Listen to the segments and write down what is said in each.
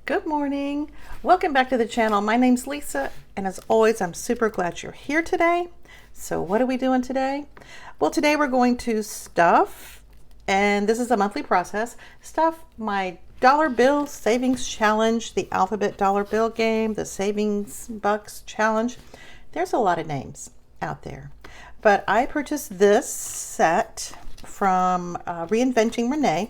Good morning. Welcome back to the channel. My name's Lisa, and as always, I'm super glad you're here today. So what are we doing today? Well, today we're going to stuff, and this is a monthly process, stuff my dollar bill savings challenge, the alphabet dollar bill game, the savings bucks challenge. There's a lot of names out there, but I purchased this set from Reinventing Renee.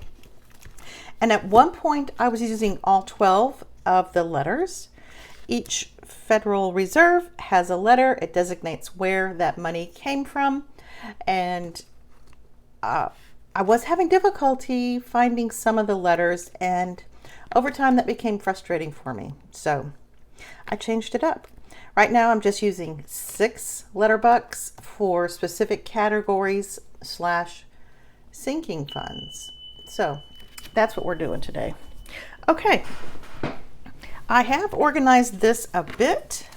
And at one point, I was using all 12 of the letters. Each Federal Reserve has a letter. It designates where that money came from. And I was having difficulty finding some of the letters. And over time, that became frustrating for me. So I changed it up. Right now, I'm just using 6 letter bucks for specific categories / sinking funds. So that's what we're doing today. Okay, I have organized this a bit,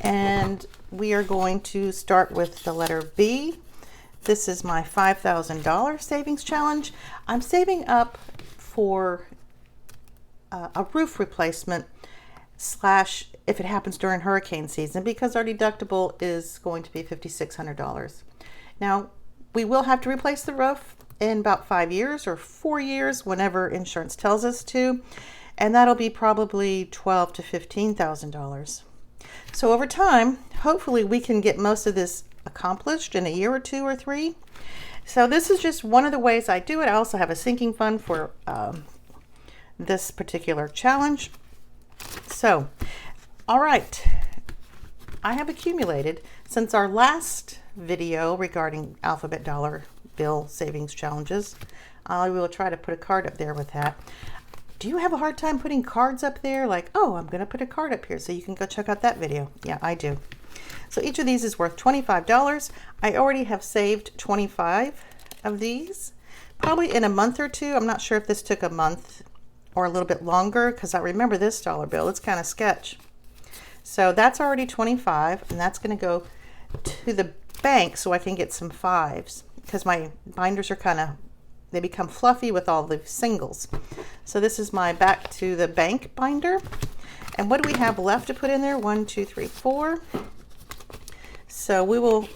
and we are going to start with the letter B. This is my $5,000 savings challenge. I'm saving up for a roof replacement / if it happens during hurricane season, because our deductible is going to be $5,600. Now, we will have to replace the roof in about 5 years or 4 years, whenever insurance tells us to, and that'll be probably $12,000 to $15,000. So over time, hopefully we can get most of this accomplished in a year or 2 or 3. So this is just one of the ways I do it. I also have a sinking fund for this particular challenge. So, all right, I have accumulated, since our last video regarding alphabet dollar bill savings challenges. I will try to put a card up there with that. Do you have a hard time putting cards up there? Like, oh, I'm going to put a card up here so you can go check out that video. Yeah, I do. So each of these is worth $25. I already have saved 25 of these, probably in a month or 2. I'm not sure if this took a month or a little bit longer, because I remember this dollar bill. It's kind of sketch. So that's already 25, and that's going to go to the bank so I can get some 5s, because my binders are they become fluffy with all the singles. So this is my back to the bank binder. And what do we have left to put in there? 1, 2, 3, 4. So we will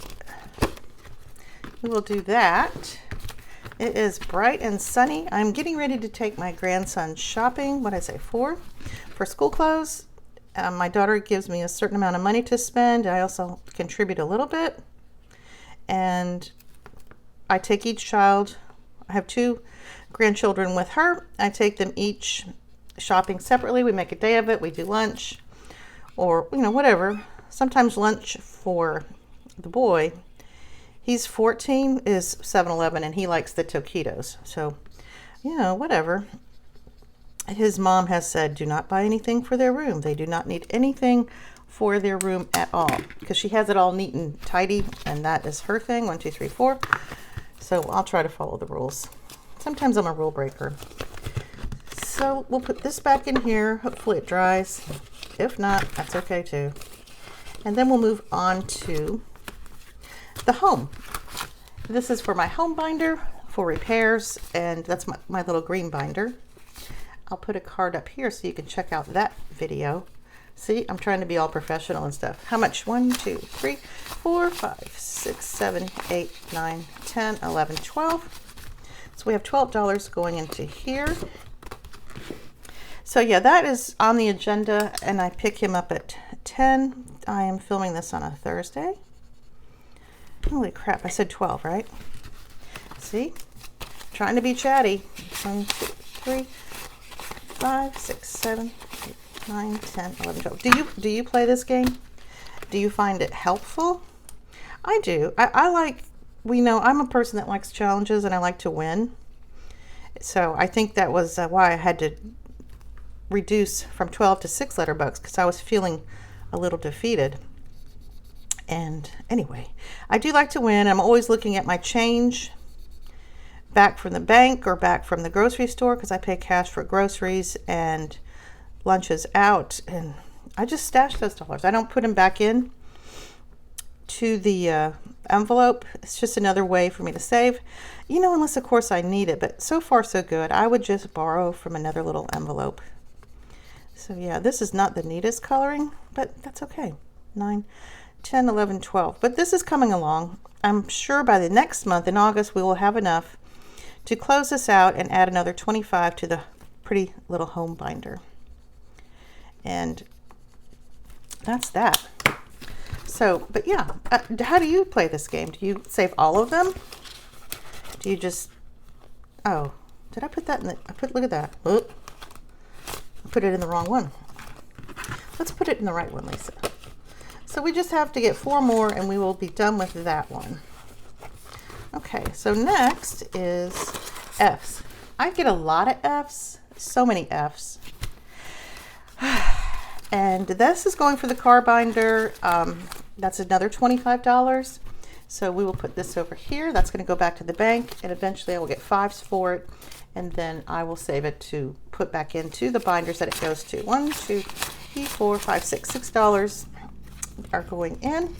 do that. It is bright and sunny. I'm getting ready to take my grandson shopping. What did I say, 4? For school clothes. My daughter gives me a certain amount of money to spend. I also contribute a little bit. And I take each child, I have 2 grandchildren with her. I take them each shopping separately. We make a day of it. We do lunch or, whatever. Sometimes lunch for the boy. He's 14, is 7-Eleven, and he likes the taquitos. So, whatever. His mom has said, do not buy anything for their room. They do not need anything for their room at all, because she has it all neat and tidy, and that is her thing. 1, 2, 3, 4. So I'll try to follow the rules. Sometimes I'm a rule breaker. So we'll put this back in here. Hopefully it dries. If not, that's okay too. And then we'll move on to the home. This is for my home binder for repairs, and that's my little green binder. I'll put a card up here so you can check out that video. See, I'm trying to be all professional and stuff. How much? 1, 2, 3, 4, 5, 6, 7, 8, 9, 10, 11, 12. So we have $12 going into here. So yeah, that is on the agenda, and I pick him up at 10. I am filming this on a Thursday. Holy crap, I said 12, right? See? Trying to be chatty. 1, 2, 3, 5, 6, 7, 8, 9, 10, 11, 12. Do you play this game? Do you find it helpful? I do. I like, I'm a person that likes challenges, and I like to win. So I think that was why I had to reduce from 12 to 6 letter bucks, because I was feeling a little defeated. And anyway, I do like to win. I'm always looking at my change back from the bank or back from the grocery store, because I pay cash for groceries and lunches out, and I just stash those dollars. I don't put them back in to the envelope. It's just another way for me to save, unless of course I need it. But so far so good. I would just borrow from another little envelope. So yeah, this is not the neatest coloring, but that's okay. 9, 10, 11, 12. But this is coming along. I'm sure by the next month in August we will have enough to close this out and add another 25 to the pretty little home binder. And that's that. So, but yeah, how do you play this game? Do you save all of them? Do you just, oh, did I put that in the, look at that. Oop. I put it in the wrong one. Let's put it in the right one, Lisa. So we just have to get 4 more and we will be done with that one. Okay, so next is F's. I get a lot of F's, so many F's. And this is going for the car binder. That's another $25. So we will put this over here. That's going to go back to the bank, and eventually I will get 5s for it. And then I will save it to put back into the binders that it goes to. 1, 2, 3, 4, 5, 6. $6 are going in.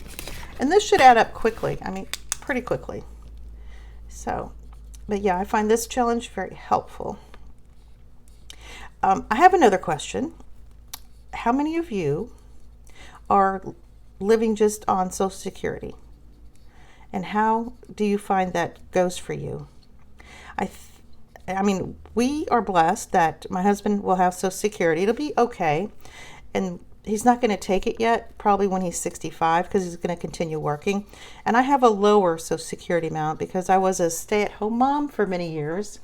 And this should add up quickly. I mean, pretty quickly. So, but yeah, I find this challenge very helpful. I have another question. How many of you are living just on Social Security? And how do you find that goes for you? I mean, we are blessed that my husband will have Social Security. It'll be okay. And he's not going to take it yet, probably when he's 65, because he's going to continue working. And I have a lower Social Security amount because I was a stay-at-home mom for many years.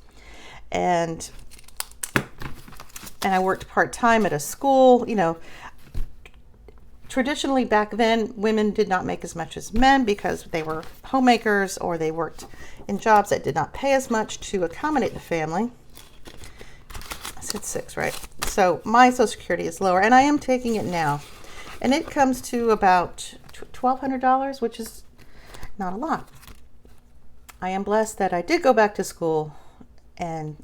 And I worked part-time at a school. You know, traditionally back then, women did not make as much as men because they were homemakers or they worked in jobs that did not pay as much to accommodate the family. I said 6, right? So my Social Security is lower, and I am taking it now. And it comes to about $1,200, which is not a lot. I am blessed that I did go back to school and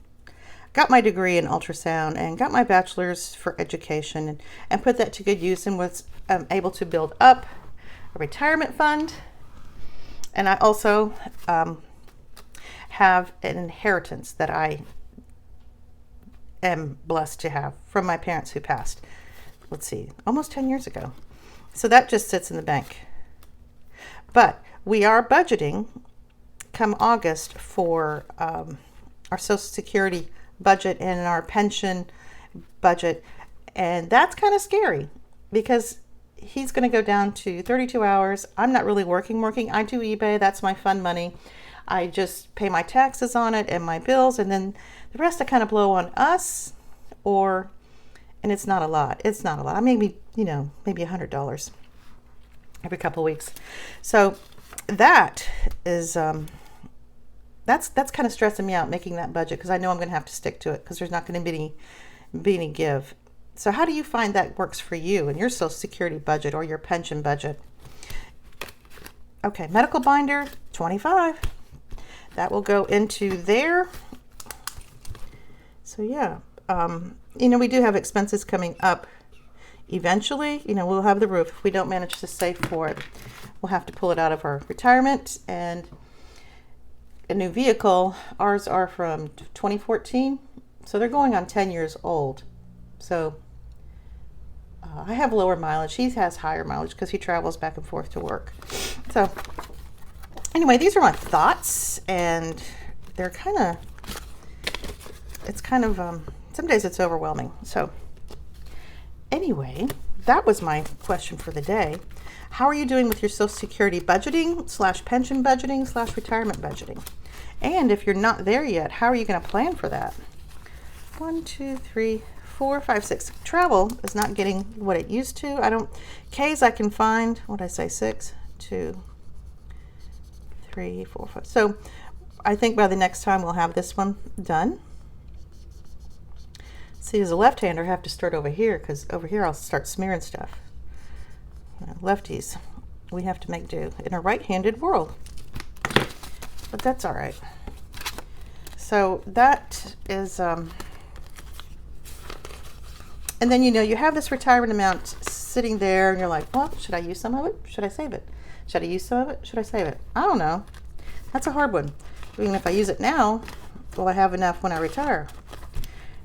got my degree in ultrasound and got my bachelor's for education and put that to good use and was able to build up a retirement fund. And I also have an inheritance that I am blessed to have from my parents who passed, let's see, almost 10 years ago. So that just sits in the bank. But we are budgeting come August for our Social Security budget and our pension budget. And that's kind of scary because he's going to go down to 32 hours. I'm not really working. I do eBay. That's my fun money. I just pay my taxes on it and my bills, and then the rest I kind of blow on us, and it's not a lot. It's not a lot. Maybe, maybe $100 every couple of weeks. So that is, that's kind of stressing me out, making that budget, because I know I'm going to have to stick to it because there's not going to be any give. So how do you find that works for you and your Social Security budget or your pension budget? Okay, medical binder, 25. That will go into there. So yeah, we do have expenses coming up eventually. We'll have the roof. If we don't manage to save for it, we'll have to pull it out of our retirement. And a new vehicle, ours are from 2014, so they're going on 10 years old. So I have lower mileage. He has higher mileage because he travels back and forth to work. So anyway, these are my thoughts, and they're some days it's overwhelming. So anyway, that was my question for the day. How are you doing with your Social Security budgeting / pension budgeting / retirement budgeting? And if you're not there yet, how are you going to plan for that? 1, 2, 3, 4, 5, 6. Travel is not getting what it used to. K's I can find, what did I say, 6, 2, 3, 4, 5. So I think by the next time we'll have this one done. See, as a left-hander, I have to start over here because over here I'll start smearing stuff. Lefties, we have to make do in a right-handed world. But that's all right. So that is, and then you have this retirement amount sitting there and you're like, well, should I use some of it? Should I save it? Should I use some of it? Should I save it? I don't know. That's a hard one. Even if I use it now, will I have enough when I retire?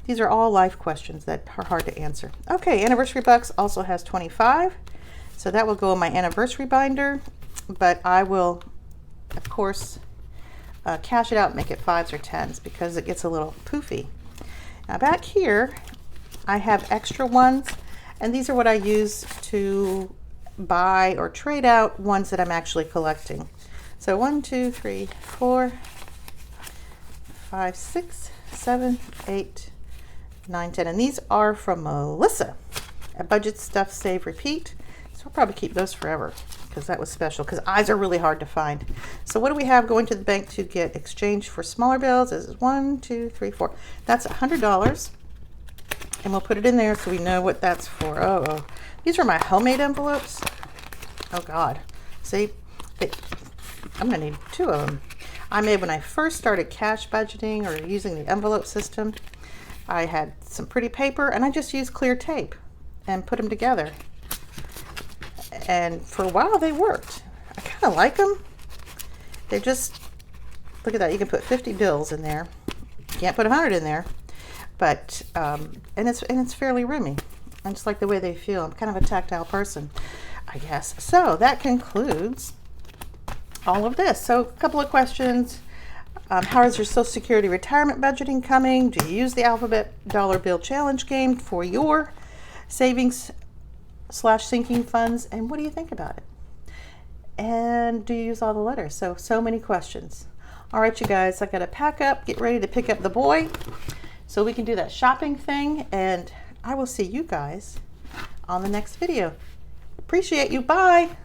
These are all life questions that are hard to answer. Okay, anniversary bucks also has 25. So that will go in my anniversary binder, but I will, of course, cash it out and make it 5s or 10s because it gets a little poofy. Now back here, I have extra ones, and these are what I use to buy or trade out ones that I'm actually collecting. So 1, 2, 3, 4, 5, 6, 7, 8, 9, 10. And these are from Melissa at Budget Stuff Save Repeat. So I'll probably keep those forever because that was special, because eyes are really hard to find. So what do we have going to the bank to get exchanged for smaller bills? This is 1, 2, 3, 4. That's $100. And we'll put it in there so we know what that's for. Oh. These are my homemade envelopes. Oh God. See, I'm gonna need 2 of them. I made when I first started cash budgeting or using the envelope system. I had some pretty paper and I just used clear tape and put them together. And for a while they worked. I kind of like them. They're just, look at that, you can put 50 bills in there. You can't put 100 in there, but and it's fairly roomy. I just like the way they feel. I'm kind of a tactile person, I guess. So that concludes all of this. So a couple of questions. How is your Social Security retirement budgeting coming? Do you use the Alphabet Dollar Bill Challenge game for your savings / sinking funds? And what do you think about it? And do you use all the letters? So many questions. All right, you guys, I got to pack up, get ready to pick up the boy so we can do that shopping thing. And I will see you guys on the next video. Appreciate you. Bye.